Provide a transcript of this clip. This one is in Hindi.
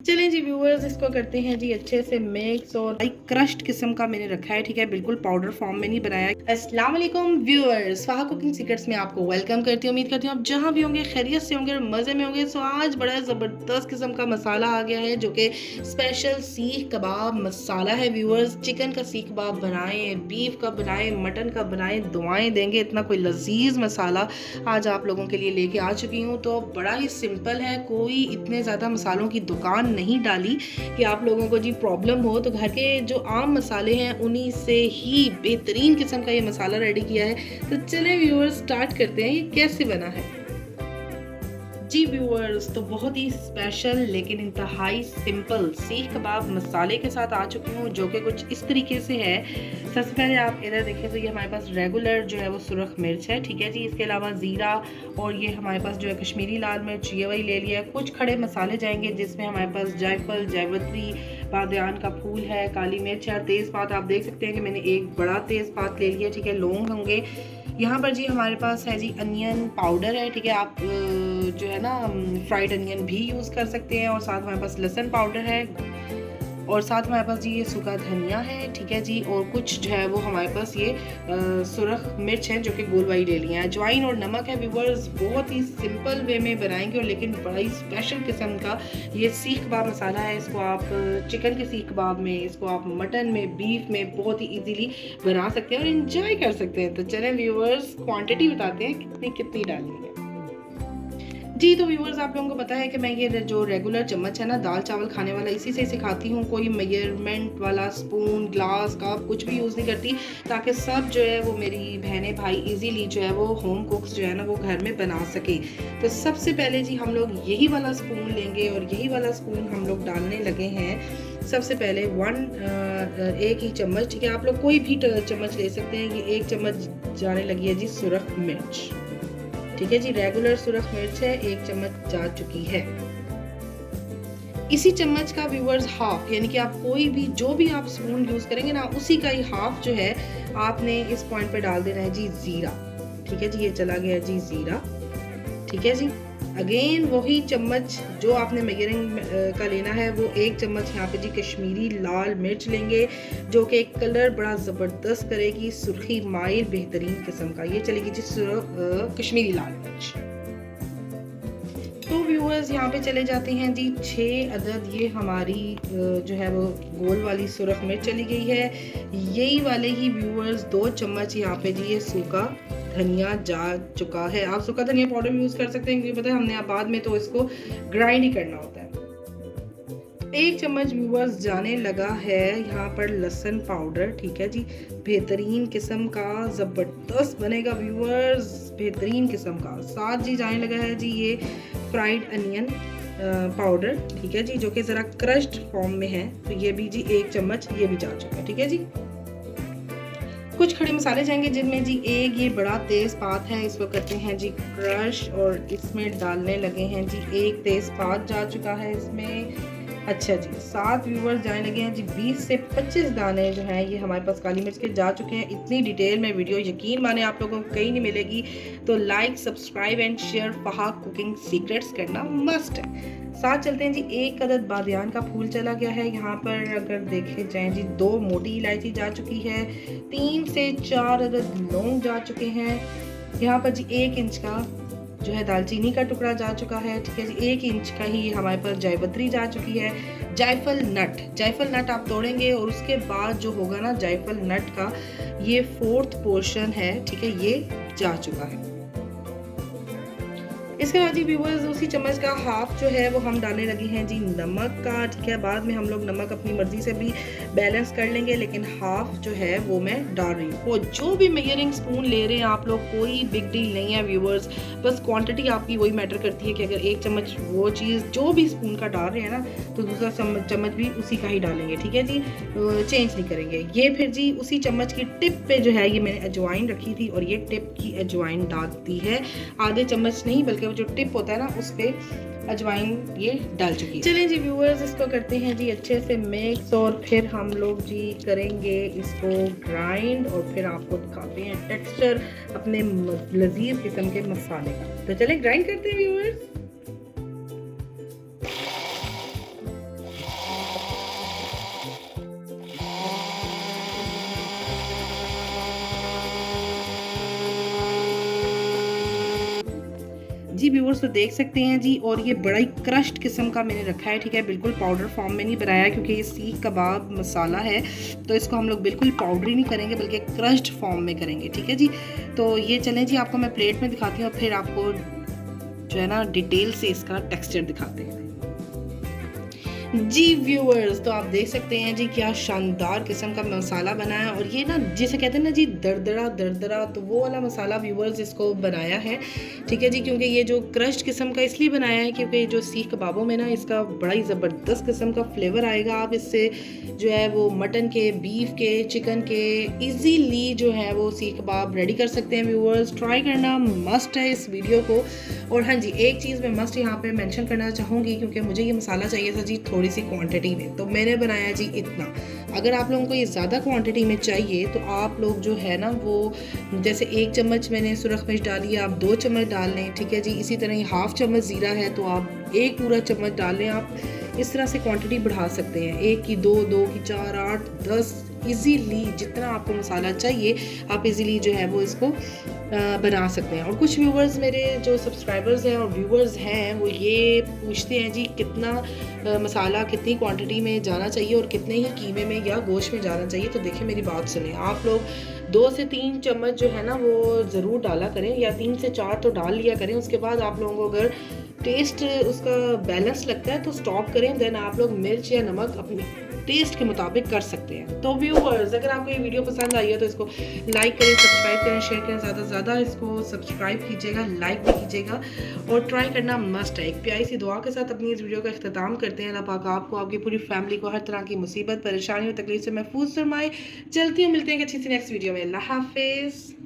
चलें जी व्यूअर्स, इसको करते हैं जी अच्छे से मिक्स। और एक क्रश्ड किस्म का मैंने रखा है, ठीक है, बिल्कुल पाउडर फॉर्म में नहीं बनाया। अस्सलाम वालेकुम व्यूअर्स, स्वाहा कुकिंग सीक्रेट्स में आपको वेलकम करती हूँ। उम्मीद करती हूँ आप जहाँ भी होंगे खैरियत से होंगे और मज़े में होंगे। सो आज बड़ा ज़बरदस्त किस्म का मसाला आ गया है जो कि स्पेशल सीख कबाब मसाला है व्यूअर्स। चिकन का सीख कबाब बनाएं, बीफ का बनाएं, मटन का बनाएं, दुआएं देंगे। इतना कोई लजीज मसाला आज आप लोगों के लिए लेके आ चुकी हूँ। तो बड़ा ही सिंपल है, कोई इतने ज़्यादा मसालों की दुकान नहीं डाली कि आप लोगों को जी प्रॉब्लम हो। तो घर के जो आम मसाले हैं उन्हीं से ही बेहतरीन किस्म का ये मसाला रेडी किया है। तो चले व्यूअर्स स्टार्ट करते हैं ये कैसे बना है। जी व्यूअर्स, तो बहुत ही स्पेशल लेकिन इंतहाई सिंपल सीख कबाब मसाले के साथ आ चुकी हूँ जो कि कुछ इस तरीके से है। सबसे पहले आप इधर देखें तो ये हमारे पास रेगुलर जो है वो सुरख मिर्च है, ठीक है जी। इसके अलावा ज़ीरा और ये हमारे पास जो है कश्मीरी लाल मिर्च ये वही ले लिया है। कुछ खड़े मसाले जाएंगे जिसमें हमारे पास जायफल, जावित्री, बादयान का फूल है, काली मिर्च है, तेज़पात आप देख सकते हैं कि मैंने एक बड़ा तेज़पात ले लिया, ठीक है। लौंग होंगे यहाँ पर जी। हमारे पास है जी अनियन पाउडर है, ठीक है। आप जो है ना फ्राइड अनियन भी यूज़ कर सकते हैं। और साथ हमारे पास लहसुन पाउडर है और साथ हमारे पास जी ये सूखा धनिया है, ठीक है जी। और कुछ जो है वो हमारे पास ये सुरख मिर्च है जो कि गोल वाली ले लिया है। अजवाइन और नमक है व्यूअर्स। बहुत ही सिंपल वे में बनाएंगे और लेकिन बड़ा ही स्पेशल किस्म का ये सीख कबाब मसाला है। इसको आप चिकन के सीख कबाब में, इसको आप मटन में, बीफ में बहुत ही इजीली बना सकते हैं और इंजॉय कर सकते हैं। तो चलें व्यूअर्स क्वांटिटी बताते हैं कितनी कितनी डालनी है जी। तो व्यूअर्स आप लोगों को पता है कि मैं ये जो रेगुलर चम्मच है ना दाल चावल खाने वाला, इसी से सिखाती हूँ। कोई मेजरमेंट वाला स्पून, ग्लास, कप कुछ भी यूज़ नहीं करती, ताकि सब जो है वो मेरी बहनें भाई इजीली जो है वो होम कुक्स जो है ना वो घर में बना सके। तो सबसे पहले जी हम लोग यही वाला स्पून लेंगे और यही वाला स्पून हम लोग डालने लगे हैं। सबसे पहले एक ही चम्मच, ठीक है, आप लोग कोई भी चम्मच ले सकते हैं। ये एक चम्मच जाने लगी है जी सुरख मिर्च, ठीक है जी। रेगुलर सुरख मिर्च है, एक चम्मच जा चुकी है। इसी चम्मच का व्यूअर्स हाफ, यानी कि आप कोई भी जो भी आप स्पून यूज करेंगे ना उसी का ही हाफ जो है आपने इस पॉइंट पे डाल देना है जी जीरा, ठीक है जी। ये चला गया जी जीरा, ठीक है जी। अगेन वही चम्मच जो आपने मेजरिंग का लेना है, वो एक चम्मच यहाँ पे जी कश्मीरी लाल मिर्च लेंगे जो कि एक कलर बड़ा ज़बरदस्त करेगी, सुर्खी माइल बेहतरीन किस्म का। ये चलेगी जी कश्मीरी लाल मिर्च। तो व्यूअर्स यहाँ पे चले जाते हैं जी 6 अदद ये हमारी जो है वो गोल वाली सुरख मिर्च चली गई है। यही वाले ही व्यूअर्स 2 चम्मच यहाँ पे जी ये सूखा धनिया जा चुका है। आप सूखा धनिया पाउडर यूज कर सकते हैं क्योंकि पता है हमने बाद में तो इसको ग्राइंड ही करना होता है। 1 चम्मच व्यूअर्स जाने लगा है यहाँ पर लहसुन पाउडर, ठीक है जी। बेहतरीन किस्म का ज़बरदस्त बनेगा व्यूअर्स, बेहतरीन किस्म का। साथ जी जाने लगा है जी ये फ्राइड अनियन पाउडर, ठीक है जी, जो कि ज़रा क्रश्ड फॉर्म में है। तो ये भी जी 1 चम्मच ये भी जा चुका है, ठीक है जी। कुछ खड़े मसाले जाएंगे जिनमें जी एक ये बड़ा तेज़पात है, इसको करते हैं जी क्रश और इसमें डालने लगे हैं जी 1 तेज़पात जा चुका है इसमें। अच्छा जी, 7 व्यूअर्स जाने लगे हैं जी 20 से 25 दाने जो हैं ये हमारे पास काली मिर्च के जा चुके हैं। इतनी डिटेल में वीडियो यकीन माने आप लोगों को कहीं नहीं मिलेगी। तो लाइक, सब्सक्राइब एंड शेयर स्वाहा कुकिंग सीक्रेट्स करना मस्ट है। साथ चलते हैं जी 1 अदद बादयान का फूल चला गया है यहाँ पर। अगर देखे जाएं जी 2 मोटी इलायची जा चुकी है, 3 से 4 अदद लौंग जा चुके हैं। यहाँ पर जी 1 इंच का जो है दालचीनी का टुकड़ा जा चुका है, ठीक है जी। 1 इंच का ही हमारे पास जायपत्री जा चुकी है। जायफल नट आप तोड़ेंगे और उसके बाद जो होगा ना जायफल नट का ये 4th पोर्शन है, ठीक है, ये जा चुका है। इसके बाद जी व्यूअर्स उसी चम्मच का हाफ जो है वो हम डालने लगे हैं जी नमक का, ठीक है। बाद में हम लोग नमक अपनी मर्जी से भी बैलेंस कर लेंगे, लेकिन हाफ जो है वो मैं डाल रही हूँ। और जो भी मेजरिंग स्पून ले रहे हैं आप लोग कोई बिग डील नहीं है व्यूअर्स, बस क्वांटिटी आपकी वही मैटर करती है कि अगर 1 चम्मच वो चीज़ जो भी स्पून का डाल रहे हैं ना तो दूसरा चम्मच भी उसी का ही डालेंगे, ठीक है जी, चेंज नहीं करेंगे। ये फिर जी उसी चम्मच की टिप पे जो है ये मैंने अजवाइन रखी थी और ये टिप की अजवाइन डालती है, आधे चम्मच नहीं बल्कि जो टिप होता है ना उस पे अजवाइन ये डाल चुकी है। चलें जी व्यूअर्स इसको करते हैं जी अच्छे से मिक्स और फिर हम लोग जी करेंगे इसको ग्राइंड और फिर आपको दिखाते हैं टेक्सचर अपने लजीज किस्म के मसाले का। तो चलें ग्राइंड करते हैं व्यूअर्स। जी व्यूअर्स, तो देख सकते हैं जी। और ये बड़ा ही क्रश्ड किस्म का मैंने रखा है, ठीक है, बिल्कुल पाउडर फॉर्म में नहीं बनाया क्योंकि ये सीख कबाब मसाला है, तो इसको हम लोग बिल्कुल पाउडरी नहीं करेंगे बल्कि क्रश्ड फॉर्म में करेंगे, ठीक है जी। तो ये चलें जी, आपको मैं प्लेट में दिखाती हूँ, फिर आपको जो है ना डिटेल से इसका टेक्सचर दिखाते हैं जी व्यूअर्स। तो आप देख सकते हैं जी क्या शानदार किस्म का मसाला बना है, और ये ना जिसे कहते हैं ना जी दरदरा दरदरा, तो वो वाला मसाला व्यूअर्स इसको बनाया है, ठीक है जी। क्योंकि ये जो क्रश्ड किस्म का इसलिए बनाया है क्योंकि जो सीख कबाबों में ना इसका बड़ा ही ज़बरदस्त किस्म का फ्लेवर आएगा। आप इससे जो है वो मटन के, बीफ के, चिकन के इजीली जो है वो सीख कबाब रेडी कर सकते हैं व्यूअर्स। ट्राई करना मस्ट है इस वीडियो को। और हाँ जी, एक चीज़ मैं मस्ट यहाँ पे मेंशन करना चाहूँगी, क्योंकि मुझे ये मसाला चाहिए था जी थोड़ी सी क्वांटिटी में, तो मैंने बनाया जी इतना। अगर आप लोगों को ये ज़्यादा क्वांटिटी में चाहिए तो आप लोग जो है ना वो जैसे 1 चम्मच मैंने सुरख मिर्च डाली, आप 2 चम्मच डाल लें, ठीक है जी। इसी तरह ही हाफ चम्मच ज़ीरा है तो आप 1 पूरा चम्मच डाल लें। आप इस तरह से क्वांटिटी बढ़ा सकते हैं, 1 की 2, 2 की 4, 8, 10, इजीली जितना आपको मसाला चाहिए आप इजीली जो है वो इसको बना सकते हैं। और कुछ व्यूवर्स मेरे जो सब्सक्राइबर्स हैं और व्यूवर्स हैं वो ये पूछते हैं जी कितना मसाला कितनी क्वांटिटी में जाना चाहिए और कितने ही कीमे में या गोश्त में जाना चाहिए। तो देखिए मेरी बात सुने, आप लोग 2 से 3 चम्मच जो है ना वो ज़रूर डाला करें, या 3 से 4 तो डाल लिया करें। उसके बाद आप लोगों को अगर टेस्ट उसका बैलेंस लगता है तो स्टॉप करें, देन आप लोग मिर्च या नमक अपने टेस्ट के मुताबिक कर सकते हैं। तो व्यूअर्स, अगर आपको ये वीडियो पसंद आई है तो इसको लाइक करें, सब्सक्राइब करें, शेयर करें, ज़्यादा से ज़्यादा इसको सब्सक्राइब कीजिएगा, लाइक भी कीजिएगा, और ट्राई करना मस्ट है। एक प्यारी सी दुआ के साथ अपनी इस वीडियो का इख्तिताम करते हैं। अल्लाह पाक आपको, आपकी पूरी फैमिली को हर तरह की मुसीबत, परेशानी और तकलीफ से महफूज फरमाए। चलती हूँ, मिलते हैं अच्छी सी नेक्स्ट वीडियो में। अल्लाह हाफिज़।